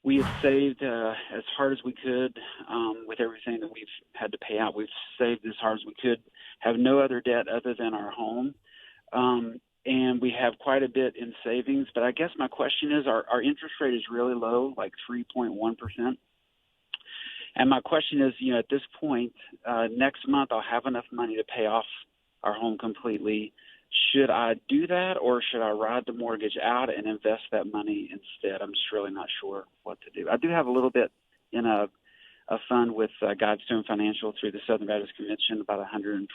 we have saved as hard as we could with everything that we've had to pay out. We've saved as hard as we could, have no other debt other than our home. And we have quite a bit in savings. But I guess my question is, our interest rate is really low, like 3.1%. And my question is, at this point, next month I'll have enough money to pay off our home completely. Should I do that, or should I ride the mortgage out and invest that money instead? I'm just really not sure what to do. I do have a little bit in a fund with Guidestone Financial through the Southern Baptist Convention, about $125,000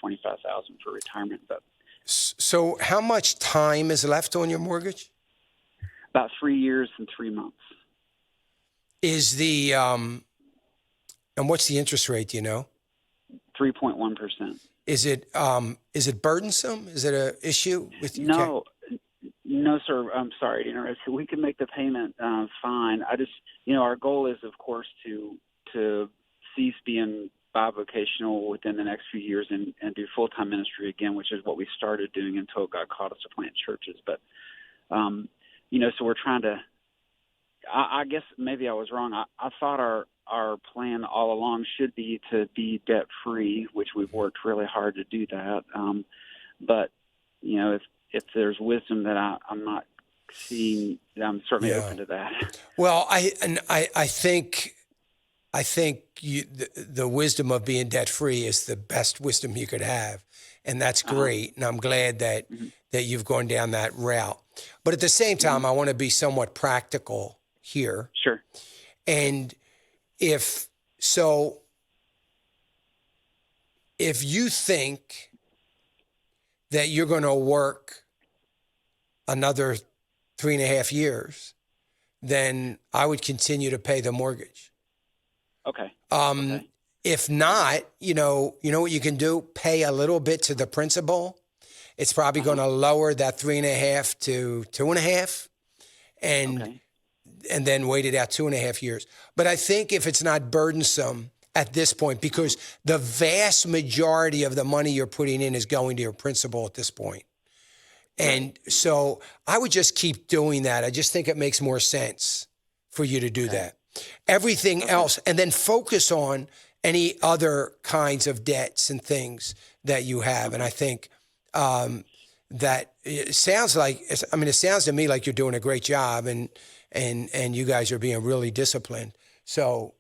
for retirement. But so, how much time is left on your mortgage? about 3 years and 3 months. Is the and what's the interest rate? Do you know? 3.1%. Is it burdensome? Is it an issue with you? No, sir. I'm sorry to interrupt. We can make the payment fine. I just, our goal is, of course, to cease being bivocational within the next few years and do full-time ministry again, which is what we started doing until God called us to plant churches. But, so we're trying to. I guess maybe I was wrong. I thought our plan all along should be to be debt-free, which we've worked really hard to do that. But, if there's wisdom that I'm not seeing, I'm certainly open to that. Well, I think the wisdom of being debt-free is the best wisdom you could have. And that's great. And I'm glad that you've gone down that route. But at the same time, I want to be somewhat practical here. Sure. And if you think that you're going to work another 3.5 years, then I would continue to pay the mortgage. Okay. If not, you know what you can do? Pay a little bit to the principal. It's probably going to lower that 3.5 to 2.5, and then wait it out 2.5 years. But I think if it's not burdensome at this point, because the vast majority of the money you're putting in is going to your principal at this point. And so I would just keep doing that. I just think it makes more sense for you to do that. Everything else, and then focus on any other kinds of debts and things that you have. And I think that it sounds to me like you're doing a great job, and you guys are being really disciplined. So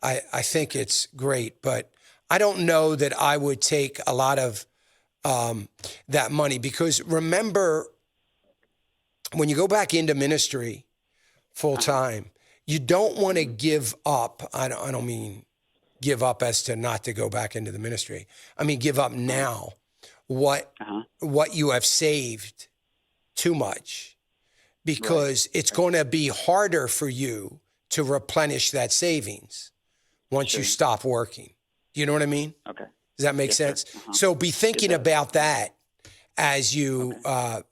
I think it's great, but I don't know that I would take a lot of that money, because remember, when you go back into ministry full time, you don't want to give up. I don't mean give up as to not to go back into the ministry. I mean, give up now what you have saved too much, because it's going to be harder for you to replenish that savings once you stop working. Do you know what I mean? Okay. Does that make sense? So be thinking about that as you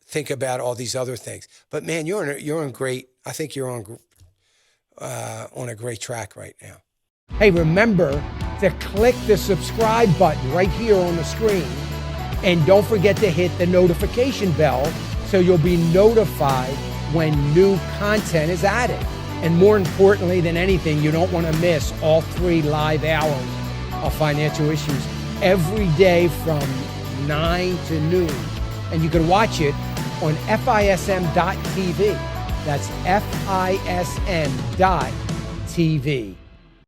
think about all these other things. But man, you're on great. I think you're on a great track right now. Hey, remember to click the subscribe button right here on the screen, and don't forget to hit the notification bell so you'll be notified when new content is added. And more importantly than anything, you don't want to miss all 3 live hours of Financial Issues every day from 9 to noon. And you can watch it on FISM.tv. That's FISM.tv.